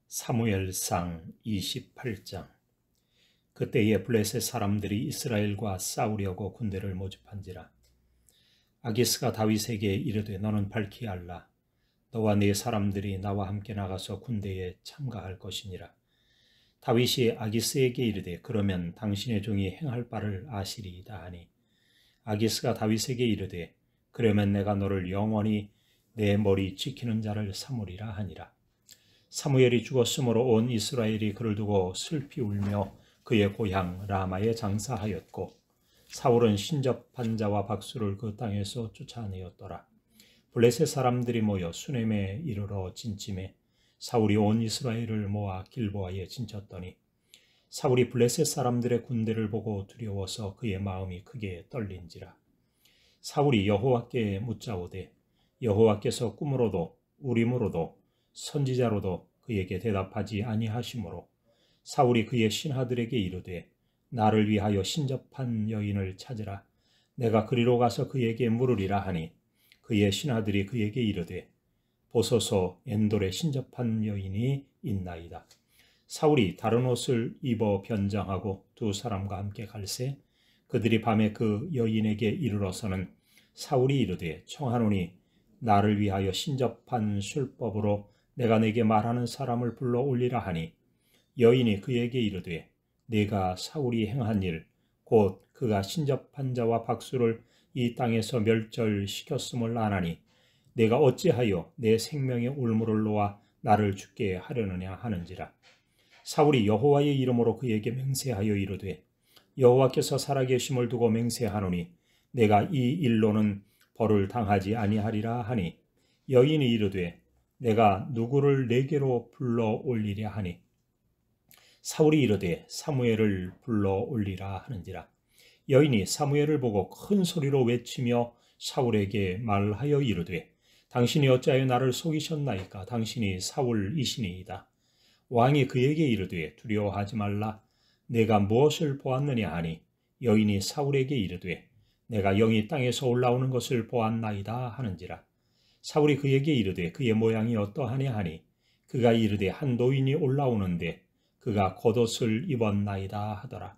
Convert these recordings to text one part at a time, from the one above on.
사무엘상 28장. 그때에 블레셋 사람들이 이스라엘과 싸우려고 군대를 모집한지라. 아기스가 다윗에게 이르되 너는 밝히 알라. 너와 네 사람들이 나와 함께 나가서 군대에 참가할 것이니라. 다윗이 아기스에게 이르되 그러면 당신의 종이 행할 바를 아시리이다 하니, 아기스가 다윗에게 이르되 그러면 내가 너를 영원히 내 머리 지키는 자를 삼으리라 하니라. 사무엘이 죽었으므로 온 이스라엘이 그를 두고 슬피 울며 그의 고향 라마에 장사하였고, 사울은 신접한 자와 박수를 그 땅에서 쫓아내었더라. 블레셋 사람들이 모여 수넴에 이르러 진침해 사울이 온 이스라엘을 모아 길보아에 진쳤더니, 사울이 블레셋 사람들의 군대를 보고 두려워서 그의 마음이 크게 떨린지라. 사울이 여호와께 묻자오되 여호와께서 꿈으로도 우림으로도 선지자로도 그에게 대답하지 아니하시므로 사울이 그의 신하들에게 이르되 나를 위하여 신접한 여인을 찾으라. 내가 그리로 가서 그에게 물으리라 하니, 그의 신하들이 그에게 이르되 보소서 엔돌에 신접한 여인이 있나이다. 사울이 다른 옷을 입어 변장하고 두 사람과 함께 갈새 그들이 밤에 그 여인에게 이르러서는 사울이 이르되 청하노니 나를 위하여 신접한 술법으로 내가 내게 말하는 사람을 불러 올리라 하니, 여인이 그에게 이르되 네가 사울이 행한 일 곧 그가 신접한 자와 박수를 이 땅에서 멸절시켰음을 아나니 내가 어찌하여 내 생명의 올무를 놓아 나를 죽게 하려느냐 하는지라. 사울이 여호와의 이름으로 그에게 맹세하여 이르되 여호와께서 살아계심을 두고 맹세하노니 내가 이 일로는 벌을 당하지 아니하리라 하니, 여인이 이르되 내가 누구를 내게로 불러 올리랴 하니, 사울이 이르되 사무엘을 불러 올리라 하는지라. 여인이 사무엘을 보고 큰 소리로 외치며 사울에게 말하여 이르되 당신이 어찌하여 나를 속이셨나이까? 당신이 사울이시니이다. 왕이 그에게 이르되 두려워하지 말라. 내가 무엇을 보았느냐 하니, 여인이 사울에게 이르되 내가 영이 땅에서 올라오는 것을 보았나이다 하는지라. 사울이 그에게 이르되 그의 모양이 어떠하냐 하니, 그가 이르되 한 노인이 올라오는데 그가 겉옷을 입었나이다 하더라.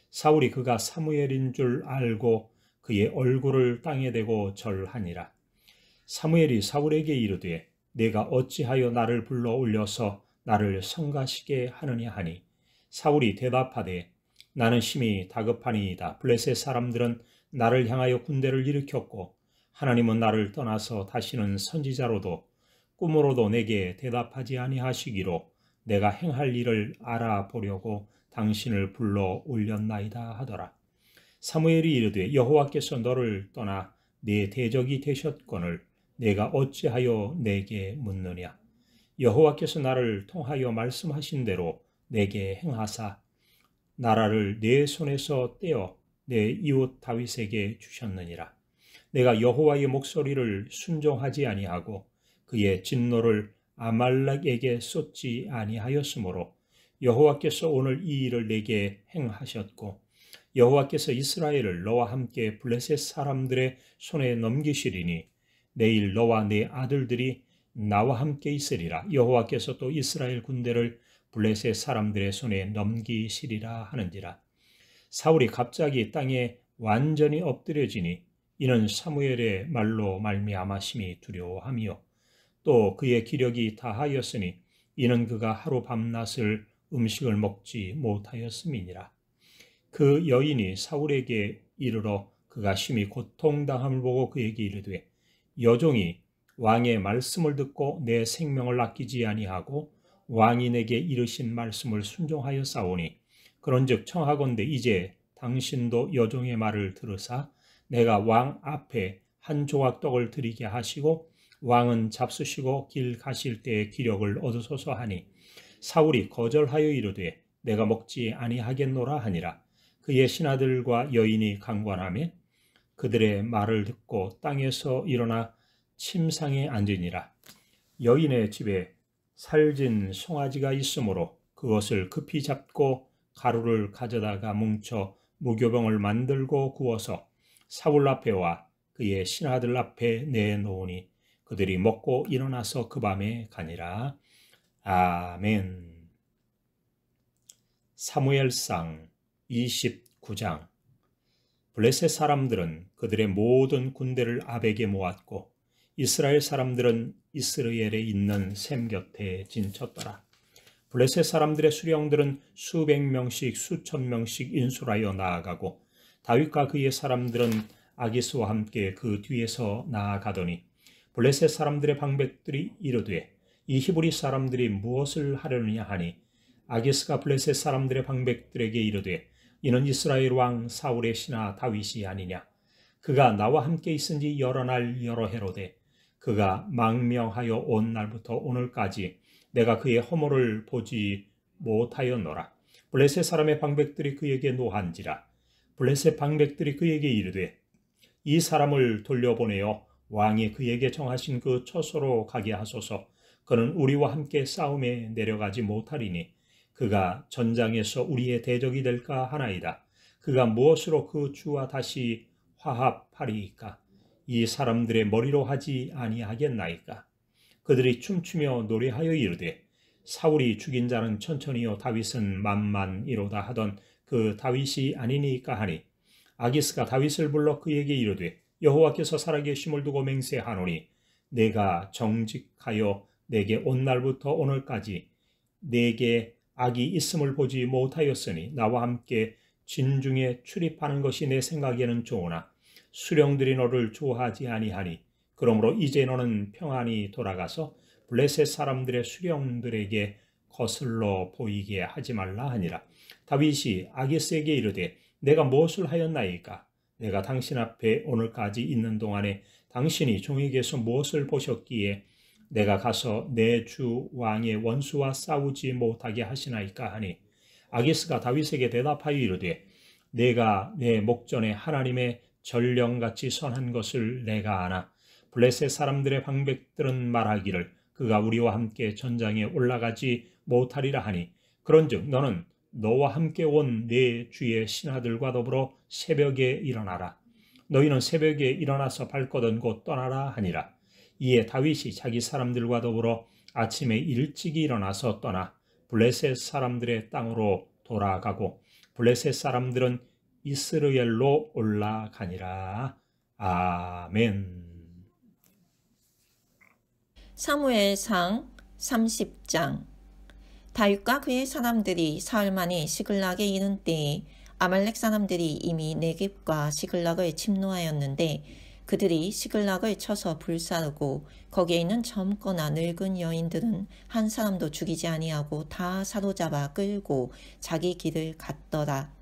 사울이 그가 사무엘인 줄 알고 그의 얼굴을 땅에 대고 절하니라. 사무엘이 사울에게 이르되 내가 어찌하여 나를 불러 올려서 나를 성가시게 하느냐 하니, 사울이 대답하되 나는 심히 다급하니이다. 블레셋 사람들은 나를 향하여 군대를 일으켰고 하나님은 나를 떠나서 다시는 선지자로도 꿈으로도 내게 대답하지 아니하시기로 내가 행할 일을 알아보려고 당신을 불러 올렸나이다 하더라. 사무엘이 이르되 여호와께서 너를 떠나 네 대적이 되셨거늘 내가 어찌하여 내게 묻느냐. 여호와께서 나를 통하여 말씀하신 대로 내게 행하사 나라를 내 손에서 떼어 내 이웃 다윗에게 주셨느니라. 내가 여호와의 목소리를 순종하지 아니하고 그의 진노를 아말렉에게 쏟지 아니하였으므로 여호와께서 오늘 이 일을 내게 행하셨고, 여호와께서 이스라엘을 너와 함께 블레셋 사람들의 손에 넘기시리니 내일 너와 네 아들들이 나와 함께 있으리라. 여호와께서 또 이스라엘 군대를 블레셋 사람들의 손에 넘기시리라 하는지라. 사울이 갑자기 땅에 완전히 엎드려지니 이는 사무엘의 말로 말미암아 심히 두려워하며, 또 그의 기력이 다하였으니 이는 그가 하루 밤낮을 음식을 먹지 못하였음이니라. 그 여인이 사울에게 이르러 그가 심히 고통당함을 보고 그에게 이르되 여종이 왕의 말씀을 듣고 내 생명을 아끼지 아니하고 왕이 내게 이르신 말씀을 순종하여 싸우니, 그런즉 청하건대 이제 당신도 여종의 말을 들으사 내가 왕 앞에 한 조각 떡을 드리게 하시고 왕은 잡수시고 길 가실 때에 기력을 얻으소서 하니, 사울이 거절하여 이르되 내가 먹지 아니하겠노라 하니라. 그의 신하들과 여인이 강관하며 그들의 말을 듣고 땅에서 일어나 침상에 앉으니라. 여인의 집에 살진 송아지가 있으므로 그것을 급히 잡고 가루를 가져다가 뭉쳐 무교병을 만들고 구워서 사울 앞에와 그의 신하들 앞에 내놓으니 그들이 먹고 일어나서 그 밤에 가니라. 아멘. 사무엘상 29장. 블레셋 사람들은 그들의 모든 군대를 아벡에 모았고 이스라엘 사람들은 이스라엘에 있는 셈 곁에 진쳤더라. 블레셋 사람들의 수령들은 수백 명씩 수천 명씩 인술하여 나아가고 다윗과 그의 사람들은 아기스와 함께 그 뒤에서 나아가더니 블레셋 사람들의 방백들이 이르되 이 히브리 사람들이 무엇을 하려느냐 하니 아기스가 블레셋 사람들의 방백들에게 이르되 이는 이스라엘 왕 사울의 신하 다윗이 아니냐. 그가 나와 함께 있은지 여러 날 여러 해로되 그가 망명하여 온 날부터 오늘까지 내가 그의 허물을 보지 못하였노라. 블레셋 사람의 방백들이 그에게 노한지라. 블레셋 방백들이 그에게 이르되 이 사람을 돌려보내어 왕이 그에게 정하신 그 처소로 가게 하소서. 그는 우리와 함께 싸움에 내려가지 못하리니 그가 전장에서 우리의 대적이 될까 하나이다. 그가 무엇으로 그 주와 다시 화합하리이까? 이 사람들의 머리로 하지 아니하겠나이까? 그들이 춤추며 노래하여 이르되 사울이 죽인 자는 천천히요 다윗은 만만이로다 하던 그 다윗이 아니니까 하니 아기스가 다윗을 불러 그에게 이르되 여호와께서 살아계심을 두고 맹세하노니 내가 정직하여 내게 온 날부터 오늘까지 내게 악이 있음을 보지 못하였으니 나와 함께 진중에 출입하는 것이 내 생각에는 좋으나 수령들이 너를 좋아하지 아니하니 그러므로 이제 너는 평안히 돌아가서 블레셋 사람들의 수령들에게 거슬러 보이게 하지 말라 하니라. 다윗이 아기스에게 이르되 내가 무엇을 하였나이까? 내가 당신 앞에 오늘까지 있는 동안에 당신이 종에게서 무엇을 보셨기에 내가 가서 내 주 왕의 원수와 싸우지 못하게 하시나이까 하니 아기스가 다윗에게 대답하여 이르되 내가 내 목전에 하나님의 전령같이 선한 것을 내가 아나 블레셋 사람들의 방백들은 말하기를 그가 우리와 함께 전장에 올라가지 못하리라 하니 그런즉 너는 너와 함께 온 내 주의 신하들과 더불어 새벽에 일어나라. 너희는 새벽에 일어나서 발거든 곧 떠나라 하니라. 이에 다윗이 자기 사람들과 더불어 아침에 일찍이 일어나서 떠나 블레셋 사람들의 땅으로 돌아가고 블레셋 사람들은 이스라엘로 올라가니라. 아멘. 사무엘상 30장. 다윗과 그의 사람들이 사흘만에 시글락에 이른 때에 아말렉 사람들이 이미 네겝과 시글락을 침노하였는데 그들이 시글락을 쳐서 불사르고 거기에 있는 젊거나 늙은 여인들은 한 사람도 죽이지 아니하고 다 사로잡아 끌고 자기 길을 갔더라.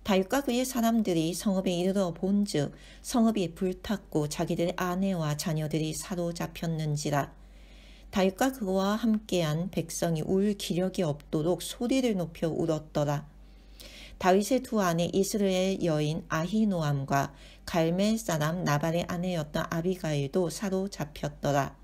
다윗과 그의 사람들이 성읍에 이르러 본즉 성읍이 불탔고 자기들의 아내와 자녀들이 사로잡혔는지라. 다윗과 그와 함께한 백성이 울 기력이 없도록 소리를 높여 울었더라. 다윗의 두 아내 이스라엘 여인 아히노암과 갈멜 사람 나발의 아내였던 아비가일도 사로잡혔더라.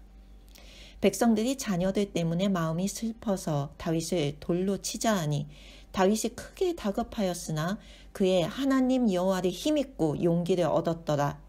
백성들이 자녀들 때문에 마음이 슬퍼서 다윗을 돌로 치자 하니 다윗이 크게 다급하였으나 그의 하나님 여호와를 힘입고 용기를 얻었더라.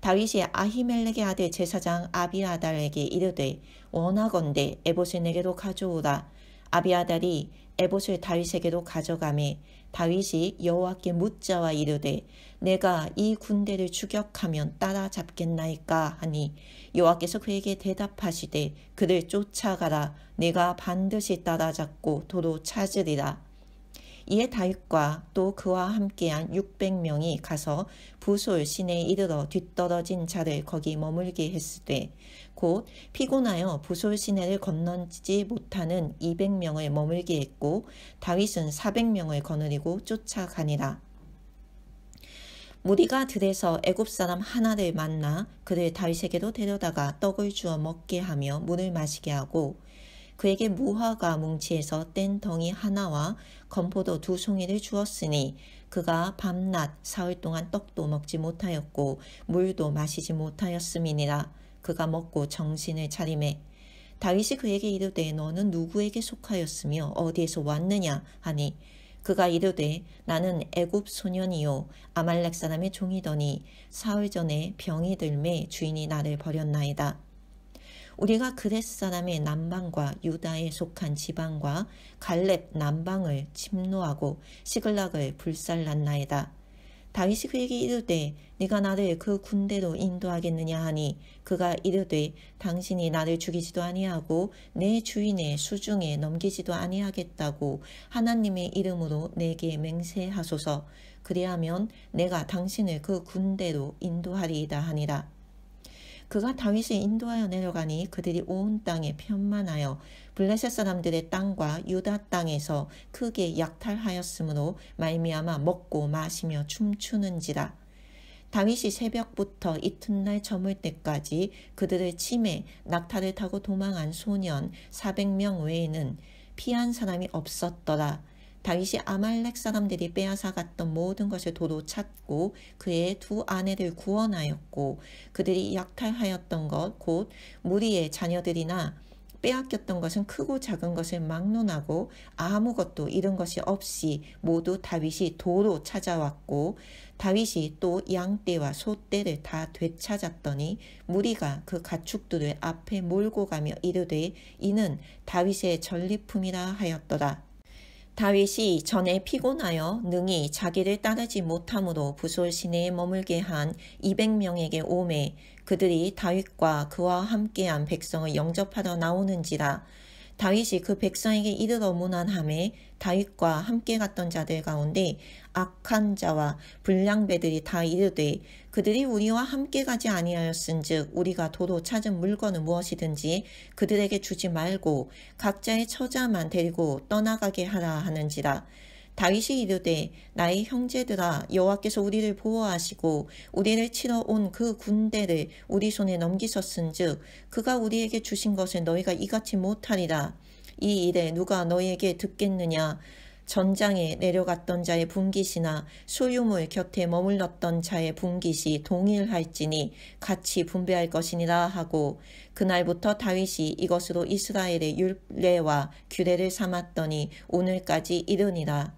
다윗이 아히멜렉의 아들 제사장 아비아달에게 이르되 원하건대 에봇을 내게로 가져오라. 아비아달이 에봇을 다윗에게로 가져가매 다윗이 여호와께 묻자와 이르되 내가 이 군대를 추격하면 따라잡겠나이까 하니 여호와께서 그에게 대답하시되 그를 쫓아가라. 내가 반드시 따라잡고 도로 찾으리라. 이에 다윗과 또 그와 함께한 600명이 가서 부솔 시내에 이르러 뒤떨어진 자를 거기 머물게 했으되 곧 피곤하여 부솔 시내를 건너지 못하는 200명을 머물게 했고 다윗은 400명을 거느리고 쫓아가니라. 무리가 들에서 애굽 사람 하나를 만나 그를 다윗에게로 데려다가 떡을 주어 먹게 하며 물을 마시게 하고 그에게 무화과 뭉치에서 뗀 덩이 하나와 건포도 2송이를 주었으니 그가 밤낮 사흘 동안 떡도 먹지 못하였고 물도 마시지 못하였음이니라. 그가 먹고 정신을 차리매 다윗이 그에게 이르되 너는 누구에게 속하였으며 어디에서 왔느냐 하니 그가 이르되 나는 애굽 소년이요 아말렉 사람의 종이더니 사흘 전에 병이 들매 주인이 나를 버렸나이다. 우리가 그렛 사람의 남방과 유다에 속한 지방과 갈렙 남방을 침노하고 시글락을 불살랐나이다. 다윗이 그에게 이르되 네가 나를 그 군대로 인도하겠느냐 하니 그가 이르되 당신이 나를 죽이지도 아니하고 내 주인의 수중에 넘기지도 아니하겠다고 하나님의 이름으로 내게 맹세하소서. 그리하면 내가 당신을 그 군대로 인도하리이다 하니라. 그가 다윗을 인도하여 내려가니 그들이 온 땅에 편만하여 블레셋 사람들의 땅과 유다 땅에서 크게 약탈하였으므로 말미암아 먹고 마시며 춤추는지라. 다윗이 새벽부터 이튿날 저물 때까지 그들을 치매 낙타를 타고 도망한 소년 400명 외에는 피한 사람이 없었더라. 다윗이 아말렉 사람들이 빼앗아갔던 모든 것을 도로 찾고 그의 두 아내를 구원하였고 그들이 약탈하였던 것 곧 무리의 자녀들이나 빼앗겼던 것은 크고 작은 것을 막론하고 아무것도 잃은 것이 없이 모두 다윗이 도로 찾아왔고 다윗이 또 양떼와 소떼를 다 되찾았더니 무리가 그 가축들을 앞에 몰고 가며 이르되 이는 다윗의 전리품이라 하였더라. 다윗이 전에 피곤하여 능히 자기를 따르지 못함으로 부솔 시내에 머물게 한 200명에게 오매 그들이 다윗과 그와 함께한 백성을 영접하러 나오는지라. 다윗이 그 백성에게 이르러 문안하매 다윗과 함께 갔던 자들 가운데 악한 자와 불량배들이 다 이르되 그들이 우리와 함께 가지 아니하였은즉 우리가 도로 찾은 물건은 무엇이든지 그들에게 주지 말고 각자의 처자만 데리고 떠나가게 하라 하는지라. 다윗이 이르되 나의 형제들아 여호와께서 우리를 보호하시고 우리를 치러 온 그 군대를 우리 손에 넘기셨은즉 그가 우리에게 주신 것을 너희가 이같이 못하리라. 이 일에 누가 너희에게 듣겠느냐. 전장에 내려갔던 자의 분깃이나 소유물 곁에 머물렀던 자의 분깃이 동일할지니 같이 분배할 것이니라 하고 그날부터 다윗이 이것으로 이스라엘의 율례와 규례를 삼았더니 오늘까지 이르니라.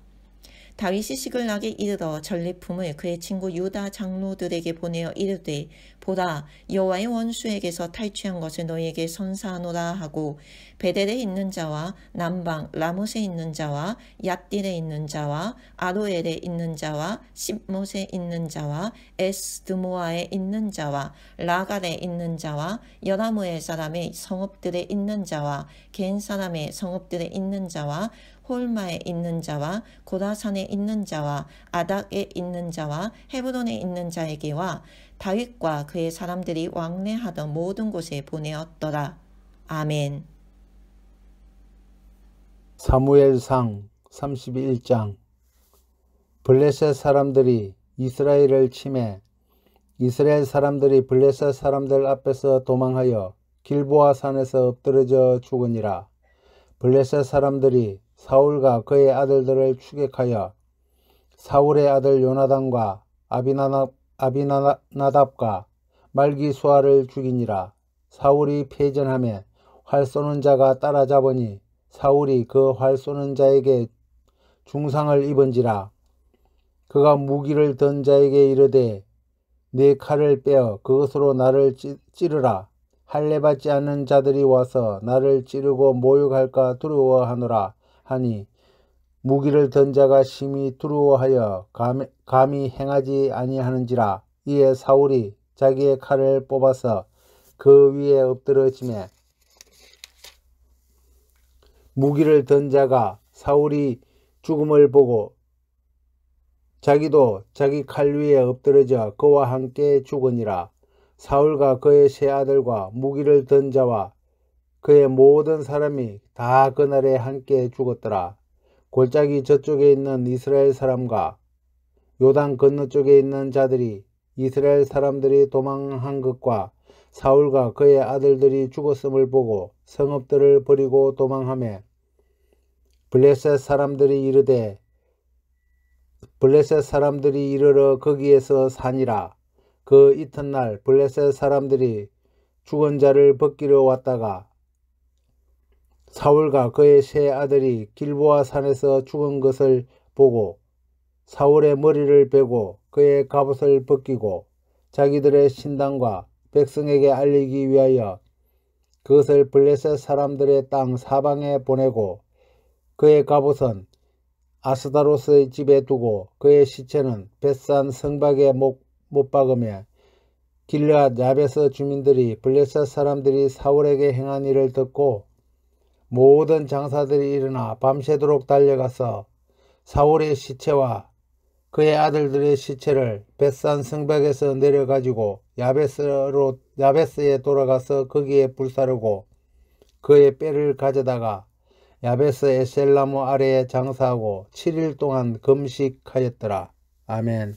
다윗이 시글락에 이르러 전리품을 그의 친구 유다 장로들에게 보내어 이르되 보라 여호와의 원수에게서 탈취한 것을 너희에게 선사하노라 하고 베델에 있는 자와 남방 라못에 있는 자와 얏딜에 있는 자와 아로엘에 있는 자와 십못에 있는 자와 에스드모아에 있는 자와 라갈에 있는 자와 여라무엘 사람의 성읍들에 있는 자와 겐 사람의 성읍들에 있는 자와 홀마에 있는 자와 고라산에 있는 자와 아닥에 있는 자와 헤브론에 있는 자에게와 다윗과 그의 사람들이 왕래하던 모든 곳에 보내었더라. 아멘. 사무엘상 31장. 블레셋 사람들이 이스라엘을 치매 이스라엘 사람들이 블레셋 사람들 앞에서 도망하여 길보아 산에서 엎드러져 죽으니라. 블레셋 사람들이 사울과 그의 아들들을 추격하여 사울의 아들 요나단과 아비나답과 말기수아를 죽이니라. 사울이 패전하며 활 쏘는 자가 따라잡으니 사울이 그 활 쏘는 자에게 중상을 입은지라. 그가 무기를 든 자에게 이르되 네 칼을 빼어 그것으로 나를 찌르라. 할례받지 않는 자들이 와서 나를 찌르고 모욕할까 두려워하노라 하니 무기를 든 자가 심히 두려워하여 감히 행하지 아니하는지라. 이에 사울이 자기의 칼을 뽑아서 그 위에 엎드러지매 무기를 든 자가 사울이 죽음을 보고 자기도 자기 칼 위에 엎드러져 그와 함께 죽으니라. 사울과 그의 세 아들과 무기를 든 자와 그의 모든 사람이 다 그날에 함께 죽었더라. 골짜기 저쪽에 있는 이스라엘 사람과 요단 건너쪽에 있는 자들이 이스라엘 사람들이 도망한 것과 사울과 그의 아들들이 죽었음을 보고 성읍들을 버리고 도망하며 블레셋 사람들이 이르러 거기에서 사니라. 그 이튿날 블레셋 사람들이 죽은 자를 벗기러 왔다가 사울과 그의 세 아들이 길보아 산에서 죽은 것을 보고 사울의 머리를 베고 그의 갑옷을 벗기고 자기들의 신당과 백성에게 알리기 위하여 그것을 블레셋 사람들의 땅 사방에 보내고 그의 갑옷은 아스다로스의 집에 두고 그의 시체는 벳산 성박에 못 박으며 길르앗 야베스 주민들이 블레셋 사람들이 사울에게 행한 일을 듣고 모든 장사들이 일어나 밤새도록 달려가서 사울의 시체와 그의 아들들의 시체를 벳산 성벽에서 내려가지고 야베스에 돌아가서 거기에 불사르고 그의 뼈를 가져다가 야베스 에셀나무 아래에 장사하고 7일 동안 금식하였더라. 아멘.